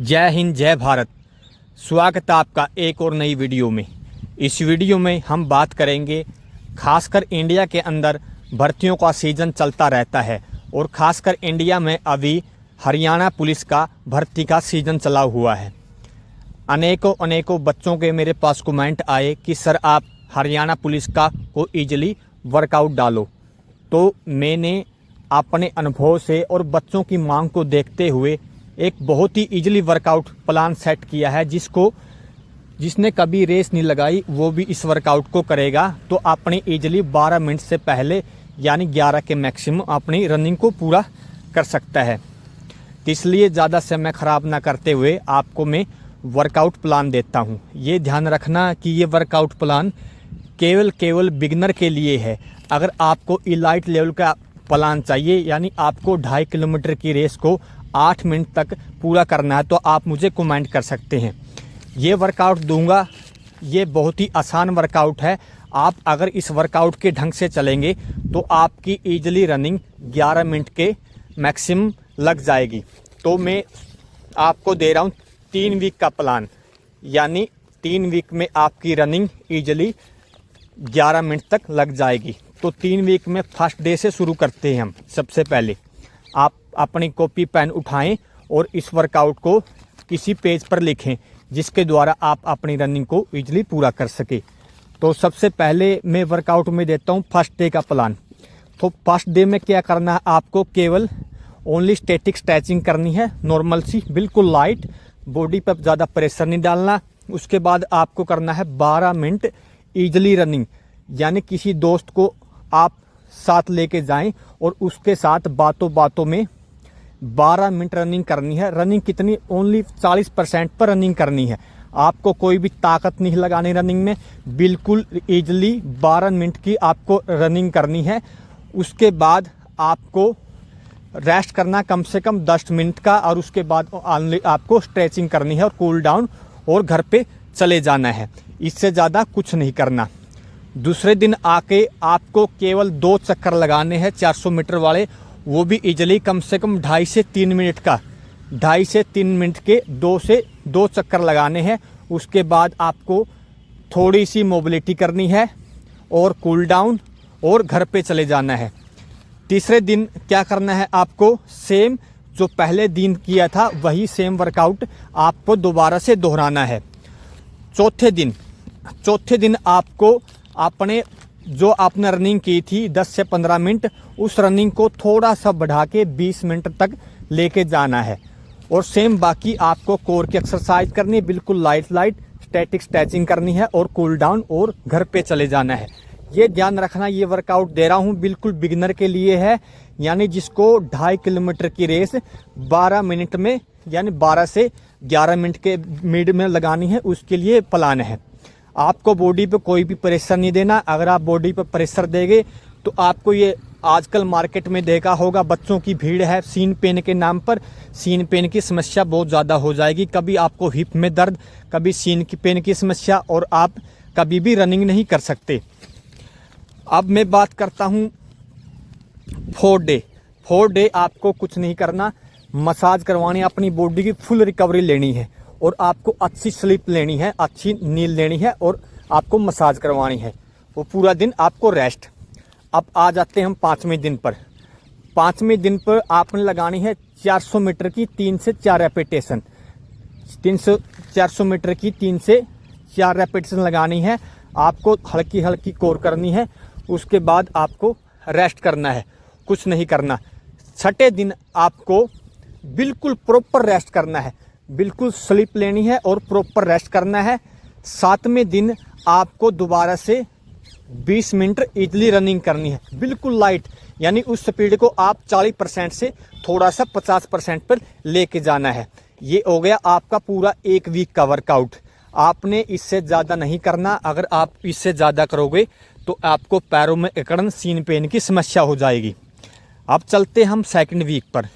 जय हिंद जय भारत। स्वागत है आपका एक और नई वीडियो में। इस वीडियो में हम बात करेंगे, खासकर इंडिया के अंदर भर्तियों का सीज़न चलता रहता है और खासकर इंडिया में अभी हरियाणा पुलिस का भर्ती का सीज़न चला हुआ है। अनेकों बच्चों के मेरे पास कमेंट आए कि सर आप हरियाणा पुलिस का को ईजिली वर्कआउट डालो। तो मैंने अपने अनुभव से और बच्चों की मांग को देखते हुए एक बहुत ही ईजिली वर्कआउट प्लान सेट किया है, जिसने कभी रेस नहीं लगाई वो भी इस वर्कआउट को करेगा तो अपनी ईजिली 12 मिनट से पहले यानी 11 के मैक्सिमम अपनी रनिंग को पूरा कर सकता है। तो इसलिए ज़्यादा समय ख़राब ना करते हुए आपको मैं वर्कआउट प्लान देता हूँ। ये ध्यान रखना कि ये वर्कआउट प्लान केवल बिगिनर के लिए है। अगर आपको इलाइट लेवल का प्लान चाहिए यानी आपको 2.5 किलोमीटर की रेस को 8 मिनट तक पूरा करना है तो आप मुझे कमेंट कर सकते हैं। ये वर्कआउट दूंगा, ये बहुत ही आसान वर्कआउट है। आप अगर इस वर्कआउट के ढंग से चलेंगे तो आपकी ईजिली रनिंग 11 मिनट के मैक्सिमम लग जाएगी। तो मैं आपको दे रहा हूँ 3 वीक का प्लान, यानी 3 वीक में आपकी रनिंग ईजिली 11 मिनट तक लग जाएगी। तो 3 वीक में फर्स्ट डे से शुरू करते हैं हम। सबसे पहले आप अपनी कॉपी पेन उठाएं और इस वर्कआउट को किसी पेज पर लिखें जिसके द्वारा आप अपनी रनिंग को इजीली पूरा कर सके। तो सबसे पहले मैं वर्कआउट में देता हूं फर्स्ट डे का प्लान। तो फर्स्ट डे में क्या करना है, आपको केवल ओनली स्टैटिक स्ट्रेचिंग करनी है, नॉर्मल सी, बिल्कुल लाइट, बॉडी पर ज़्यादा प्रेशर नहीं डालना। उसके बाद आपको करना है 12 मिनट ईजिली रनिंग, यानी किसी दोस्त को आप साथ लेके जाएं और उसके साथ बातों में 12 मिनट रनिंग करनी है। रनिंग कितनी, ओनली 40% पर रनिंग करनी है। आपको कोई भी ताकत नहीं लगानी रनिंग में, बिल्कुल ईजिली 12 मिनट की आपको रनिंग करनी है। उसके बाद आपको रेस्ट करना कम से कम 10 मिनट का और उसके बाद आपको स्ट्रेचिंग करनी है और कूल डाउन और घर पे चले जाना है। इससे ज़्यादा कुछ नहीं करना। दूसरे दिन आके आपको केवल 2 चक्कर लगाने हैं 400 मीटर वाले, वो भी इजीली कम से कम 2.5 से 3 मिनट का, 2.5 से 3 मिनट के 2 चक्कर लगाने हैं। उसके बाद आपको थोड़ी सी मोबिलिटी करनी है और कूल डाउन और घर पे चले जाना है। तीसरे दिन क्या करना है, आपको सेम जो पहले दिन किया था वही सेम वर्कआउट आपको दोबारा से दोहराना है। चौथे दिन आपको आपने जो आपने रनिंग की थी 10 से 15 मिनट, उस रनिंग को थोड़ा सा बढ़ा के 20 मिनट तक लेके जाना है। और सेम बाकी आपको कोर की एक्सरसाइज करनी है, बिल्कुल लाइट स्टैटिक स्ट्रेचिंग करनी है और कूल डाउन और घर पे चले जाना है। ये ध्यान रखना, ये वर्कआउट दे रहा हूँ बिल्कुल बिगिनर के लिए है, यानी जिसको 2.5 किलोमीटर की रेस 12 मिनट में यानी 12 से 11 मिनट के मिड में लगानी है, उसके लिए प्लान है। आपको बॉडी पे कोई भी प्रेशर नहीं देना। अगर आप बॉडी पे प्रेशर देंगे तो आपको ये आजकल मार्केट में देखा होगा, बच्चों की भीड़ है सीन पेन के नाम पर। सीन पेन की समस्या बहुत ज़्यादा हो जाएगी, कभी आपको हिप में दर्द, कभी सीन की पेन की समस्या, और आप कभी भी रनिंग नहीं कर सकते। अब मैं बात करता हूँ 4 डे आपको कुछ नहीं करना, मसाज करवानी, अपनी बॉडी की फुल रिकवरी लेनी है और आपको अच्छी स्लीप लेनी है, अच्छी नींद लेनी है और आपको मसाज करवानी है। वो पूरा दिन आपको रेस्ट। अब आ जाते हैं हम 5वें दिन पर। 5वें दिन पर आपने लगानी है 400 मीटर की 3 से 4 रेपिटेशन। 400 मीटर की 3 से 4 रेपिटेशन लगानी है। आपको हल्की कोर करनी है। उसके बाद आपको रेस्ट करना है, कुछ नहीं करना। 6ठे दिन आपको बिल्कुल प्रॉपर रेस्ट करना है, बिल्कुल स्लीप लेनी है और प्रॉपर रेस्ट करना है। 7वें दिन आपको दोबारा से 20 मिनट इजीली रनिंग करनी है, बिल्कुल लाइट, यानी उस स्पीड को आप 40% से थोड़ा सा 50% पर लेके जाना है। ये हो गया आपका पूरा 1 वीक का वर्कआउट। आपने इससे ज़्यादा नहीं करना। अगर आप इससे ज़्यादा करोगे तो आपको पैरों में अकड़न, सीन पेन की समस्या हो जाएगी। अब चलते हम 2nd वीक पर।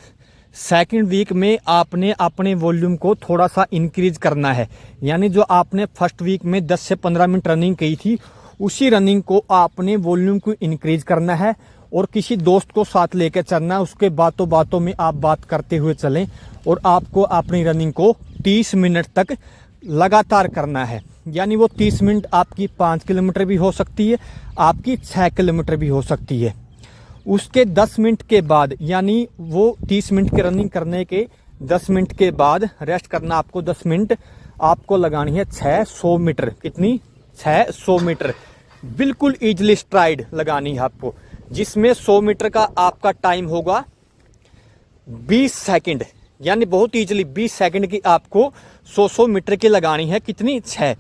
2nd वीक में आपने अपने वॉल्यूम को थोड़ा सा इंक्रीज करना है, यानी जो आपने फर्स्ट वीक में 10 से 15 मिनट रनिंग की थी उसी रनिंग को आपने वॉल्यूम को इंक्रीज करना है और किसी दोस्त को साथ लेकर चलना। उसके बातों में आप बात करते हुए चलें और आपको अपनी रनिंग को 30 मिनट तक लगातार करना है। यानी वो 30 मिनट आपकी 5 किलोमीटर भी हो सकती है, आपकी 6 किलोमीटर भी हो सकती है। उसके 10 मिनट के बाद, यानी वो 30 मिनट की रनिंग करने के 10 मिनट के बाद रेस्ट करना आपको 10 मिनट। आपको लगानी है 600 मीटर। कितनी? 600 मीटर। बिल्कुल ईजिली स्ट्राइड लगानी है आपको, जिसमें 100 मीटर का आपका टाइम होगा 20 सेकंड। यानी बहुत ईजिली 20 सेकंड की आपको 100 मीटर की लगानी है। कितनी? 6।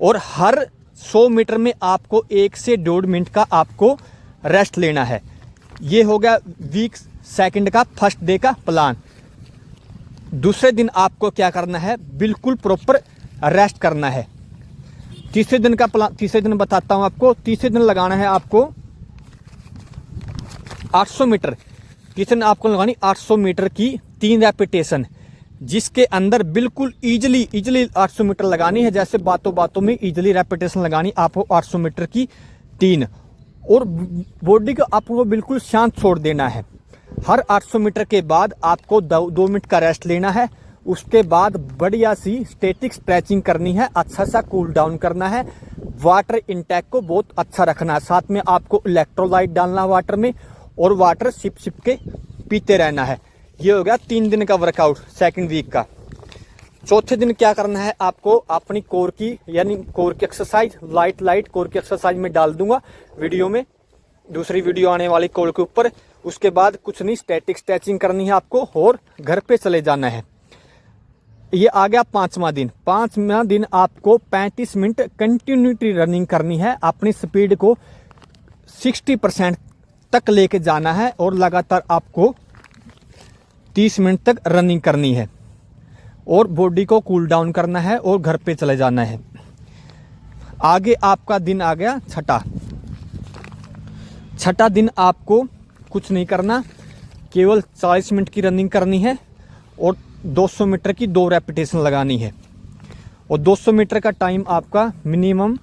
और हर 100 मीटर में आपको 1 से 1.5 मिनट का आपको रेस्ट लेना है। ये हो गया 20 सेकंड का फर्स्ट डे का प्लान। दूसरे दिन आपको क्या करना है? बिल्कुल प्रॉपर रेस्ट करना है। तीसरे दिन का प्लान, तीसरे दिन बताता हूं आपको। तीसरे दिन लगाना है आपको 800 मीटर। तीसरे दिन आपको लगानी 800 मीटर की 3 रेपिटेशन, जिसके अंदर बिल्कुल इजीली 800 मीटर लगानी है। जैसे बातों बातों में इजीली रेपिटेशन लगानी आपको 800 मीटर की 3। और बॉडी को आपको बिल्कुल शांत छोड़ देना है। हर 800 मीटर के बाद आपको 2 मिनट का रेस्ट लेना है। उसके बाद बढ़िया सी स्टैटिक स्ट्रेचिंग करनी है, अच्छा सा कूल डाउन करना है। वाटर इंटेक को बहुत अच्छा रखना है। साथ में आपको इलेक्ट्रोलाइट डालना है वाटर में, और वाटर सिप सिप के पीते रहना है। ये हो गया 3 दिन का वर्कआउट सेकंड वीक का। चौथे दिन क्या करना है आपको? अपनी कोर की, यानी कोर की एक्सरसाइज, लाइट कोर की एक्सरसाइज में डाल दूंगा वीडियो में, दूसरी वीडियो आने वाली कोर के ऊपर। उसके बाद कुछ नहीं, स्टैटिक स्ट्रेचिंग करनी है आपको और घर पे चले जाना है। ये आ गया 5वां दिन। 5वां दिन आपको 35 मिनट कंटिन्यूटी रनिंग करनी है। अपनी स्पीड को 60% तक लेके जाना है और लगातार आपको 30 मिनट तक रनिंग करनी है और बॉडी को कूल डाउन करना है और घर पे चले जाना है। आगे आपका दिन आ गया छठा दिन। आपको कुछ नहीं करना, केवल 40 मिनट की रनिंग करनी है और 200 मीटर की 2 रेपिटेशन लगानी है। और 200 मीटर का टाइम आपका मिनिमम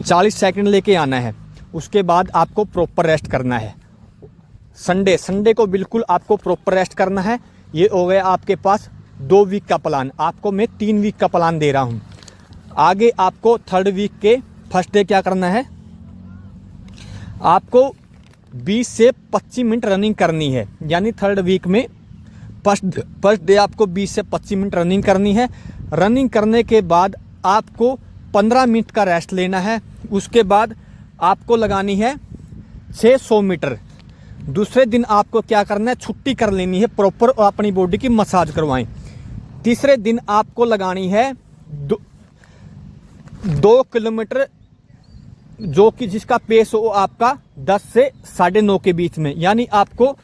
40 सेकंड लेके आना है। उसके बाद आपको प्रॉपर रेस्ट करना है। संडे को बिल्कुल आपको प्रॉपर रेस्ट करना है। ये हो गया आपके पास 2 वीक का प्लान। आपको मैं 3 वीक का प्लान दे रहा हूं। आगे आपको 3rd वीक के फर्स्ट डे क्या करना है? आपको 20 से 25 मिनट रनिंग करनी है। यानी 3rd वीक में फर्स्ट डे आपको 20 से 25 मिनट रनिंग करनी है। रनिंग करने के बाद आपको 15 मिनट का रेस्ट लेना है। उसके बाद आपको लगानी है 600 मीटर। दूसरे दिन आपको क्या करना है? छुट्टी कर लेनी है प्रॉपर और अपनी बॉडी की मसाज करवाएं। तीसरे दिन आपको लगानी है 2 किलोमीटर, जो कि जिसका पेस हो आपका 10 से 9.5 के बीच में। यानी आपको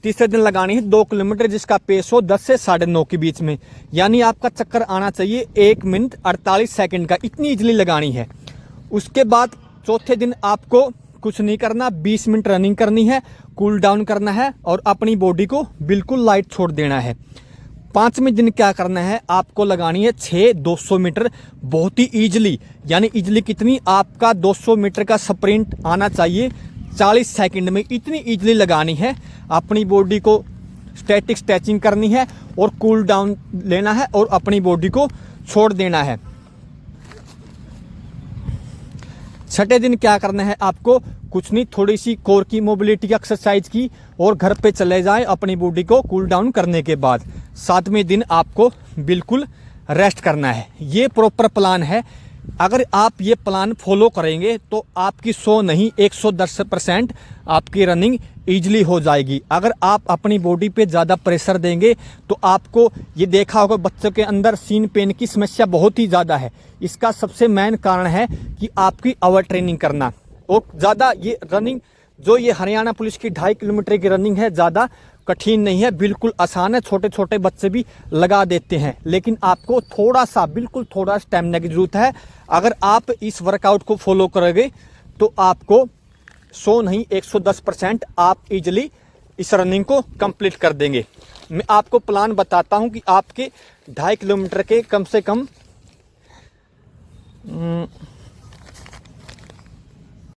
तीसरे दिन लगानी है 2 किलोमीटर जिसका पेस हो 10 से 9.5 के बीच में। यानी आपका चक्कर आना चाहिए 1 मिनट 48 सेकंड का। इतनी इजली लगानी है। उसके बाद चौथे दिन आपको कुछ नहीं करना, 20 मिनट रनिंग करनी है, कूल डाउन करना है और अपनी बॉडी को बिल्कुल लाइट छोड़ देना है। 5वें दिन क्या करना है? आपको लगानी है 200 मीटर बहुत ही इजली। यानी इजली कितनी? आपका 200 मीटर का स्प्रिंट आना चाहिए 40 सेकंड में। इतनी इजली लगानी है। अपनी बॉडी को स्टैटिक स्ट्रेचिंग करनी है और कूल डाउन लेना है और अपनी बॉडी को छोड़ देना है। 6ठे दिन क्या करना है आपको? कुछ नहीं, थोड़ी सी कोर की मोबिलिटी की एक्सरसाइज की और घर पे चले जाएं अपनी बॉडी को कूल डाउन करने के बाद। 7वें दिन आपको बिल्कुल रेस्ट करना है। ये प्रॉपर प्लान है। अगर आप ये प्लान फॉलो करेंगे तो आपकी 100 नहीं 110% आपकी रनिंग ईजिली हो जाएगी। अगर आप अपनी बॉडी पे ज़्यादा प्रेशर देंगे तो आपको ये देखा होगा बच्चों के अंदर सीन पेन की समस्या बहुत ही ज़्यादा है। इसका सबसे मेन कारण है कि आपकी ओवर ट्रेनिंग करना। और ज़्यादा ये रनिंग जो ये हरियाणा पुलिस की 2.5 किलोमीटर की रनिंग है, ज़्यादा कठिन नहीं है, बिल्कुल आसान है। छोटे छोटे बच्चे भी लगा देते हैं। लेकिन आपको थोड़ा सा, बिल्कुल थोड़ा स्टेमिना की जरूरत है। अगर आप इस वर्कआउट को फॉलो करोगे तो आपको 100 नहीं 110% आप इजिली इस रनिंग को कंप्लीट कर देंगे। मैं आपको प्लान बताता हूं कि आपके 2.5 किलोमीटर के कम से कम